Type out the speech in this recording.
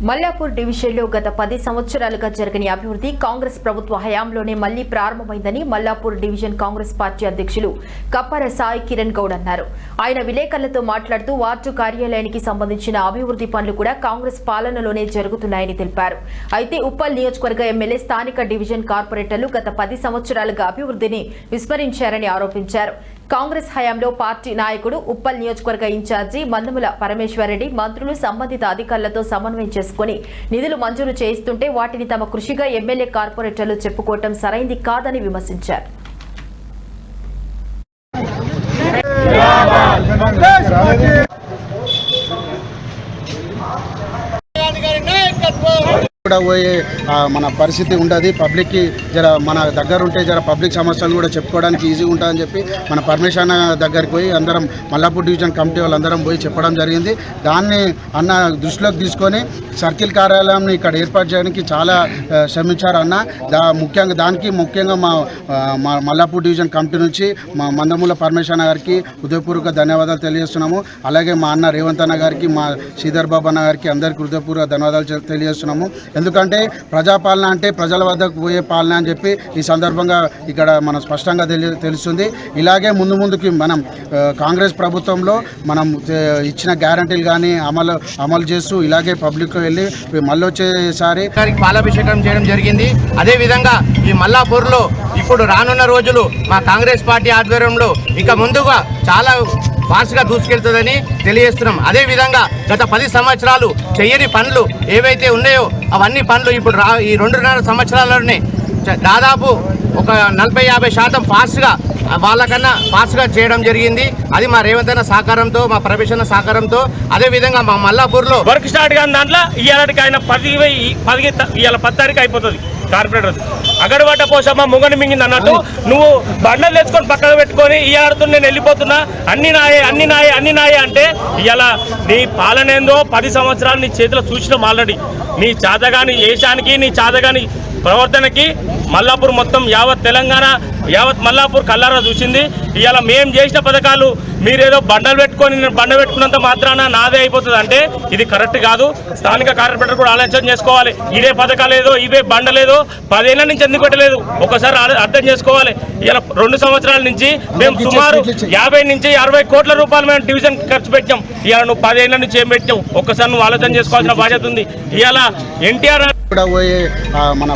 మల్లాపూర్ డివిజన్లో గత 10 సంవత్సరాలుగా జరగని అభివృద్ధి కాంగ్రెస్ ప్రభుత్వ హయాంలోనే మళ్లీ ప్రారంభమైందని మల్లాపూర్ డివిజన్ కాంగ్రెస్ పార్టీ అధ్యక్షులు కప్పర సాయి కిరణ్ గౌడ్ అన్నారు. ఆయన విలేకరులతో మాట్లాడుతూ వార్డు కార్యాలయానికి సంబంధించిన అభివృద్ధి పనులు కూడా కాంగ్రెస్ పాలనలోనే జరుగుతున్నాయని తెలిపారు. అయితే ఉప్పల్ నియోజకవర్గ ఎమ్మెల్యే స్థానిక డివిజన్ కార్పొరేటర్లు గత 10 సంవత్సరాలుగా అభివృద్ధిని విస్మరించారని ఆరోపించారు. కాంగ్రెస్ హయాంలో పార్టీ నాయకుడు ఉప్పల్ నియోజకవర్గ ఇన్ఛార్జి మందముల పరమేశ్వరరెడ్డి మంత్రులు సంబంధిత అధికారులతో సమన్వయం చేసుకుని నిధులు మంజూరు చేయిస్తుంటే వాటిని తమ కృషిగా ఎమ్మెల్యే కార్పొరేటర్లు చెప్పుకోవటం సరైంది కాదని విమర్శించారు. కూడా పోయే మన పరిస్థితి ఉండదు. పబ్లిక్కి జర మన దగ్గర ఉంటే జర పబ్లిక్ సమస్యలు కూడా చెప్పుకోవడానికి ఈజీగా ఉంటుందని చెప్పి మన పర్మిషన్ దగ్గరికి పోయి అందరం మల్లాపూర్ డివిజన్ కమిటీ వాళ్ళందరం పోయి చెప్పడం జరిగింది. దాన్ని అన్న దృష్టిలోకి తీసుకొని సర్కిల్ కార్యాలయాన్ని ఇక్కడ ఏర్పాటు చేయడానికి చాలా శ్రమించారు అన్న. ముఖ్యంగా మా మల్లాపూర్ డివిజన్ కమిటీ నుంచి మా మందమూల పర్మిషన్ గారికి హృదయపూర్వక ధన్యవాదాలు తెలియజేస్తున్నాము. అలాగే మా అన్న రేవంత్ అన్న గారికి, మా శ్రీధర్ బాబు అన్న గారికి అందరికీ హృదయపూర్వక ధన్యవాదాలు తెలియజేస్తున్నాము. ఎందుకంటే ప్రజాపాలన అంటే ప్రజల వద్దకు పోయే పాలన అని చెప్పి ఈ సందర్భంగా ఇక్కడ మనం స్పష్టంగా తెలుస్తుంది. ఇలాగే ముందుకి మనం కాంగ్రెస్ ప్రభుత్వంలో మనం ఇచ్చిన గ్యారంటీలు కానీ అమలు చేస్తూ ఇలాగే పబ్లిక్లో వెళ్ళి మళ్ళీ వచ్చేసారి పాలాభిషేకం చేయడం జరిగింది. అదేవిధంగా ఈ మల్లాపూర్లో ఇప్పుడు రానున్న రోజులు మా కాంగ్రెస్ పార్టీ ఆధ్వర్యంలో ఇక ముందుగా చాలా ఫాస్ట్గా దూసుకెళ్తుందని తెలియజేస్తున్నాం. అదేవిధంగా గత 10 సంవత్సరాలు చేయని పనులు ఏవైతే ఉన్నాయో అవన్నీ పనులు ఇప్పుడు ఈ 2.5 సంవత్సరాల్లోనే దాదాపు ఒక 40-50% ఫాస్ట్గా వాళ్ళకన్నా ఫాస్ట్గా చేయడం జరిగింది. అది మా రేవంత్ అన్న సహకారంతో, మా ప్రవేశన సహకారంతో. అదేవిధంగా మా మల్లాపూర్లో వర్క్ స్టార్ట్ కానీ దాంట్లో ఇవాళకి ఆయన 10 తారీఖు అయిపోతుంది. కార్పొరేటర్ అగడబడ్డ పోసమ్మ ముంగని మింగింది అన్నట్టు నువ్వు బండలు తెచ్చుకొని పక్కన పెట్టుకొని ఇవాళతో నేను వెళ్ళిపోతున్నా అన్ని నాయే అంటే ఇవాళ నీ పాలనేందో 10 సంవత్సరాలు నీ చేతిలో చూసినాం ఆల్రెడీ. నీ చాతగాని దేశానికి, నీ చాతగాని ప్రవర్తనకి మల్లాపూర్ మొత్తం యావత్ తెలంగాణ, యావత్ మల్లాపూర్ కల్లారా చూసింది. ఇవాళ మేము చేసిన పథకాలు మీరేదో బండలు పెట్టుకొని బండ పెట్టుకున్నంత మాత్రాన నాదే అయిపోతుంది అంటే ఇది కరెక్ట్ కాదు. స్థానిక కార్పొరేటర్ కూడా ఆలోచన చేసుకోవాలి. ఇదే పథకాలు ఏదో ఇవే బండలేదో 10 ఏళ్ల నుంచి ఎందుకు పెట్టలేదు ఒకసారి అర్థం చేసుకోవాలి. ఇలా 2 సంవత్సరాల నుంచి మేము సుమారు 50 నుంచి 60 కోట్ల రూపాయలు మేము డివిజన్ ఖర్చు పెట్టాం. ఇవాళ నువ్వు 10 ఏళ్ల నుంచి ఏం పెట్టావు ఒక్కసారి నువ్వు ఆలోచన చేసుకోవాల్సిన బాధ్యత ఉంది. ఇవాళ ఎన్టీఆర్ కూడా పోయే మన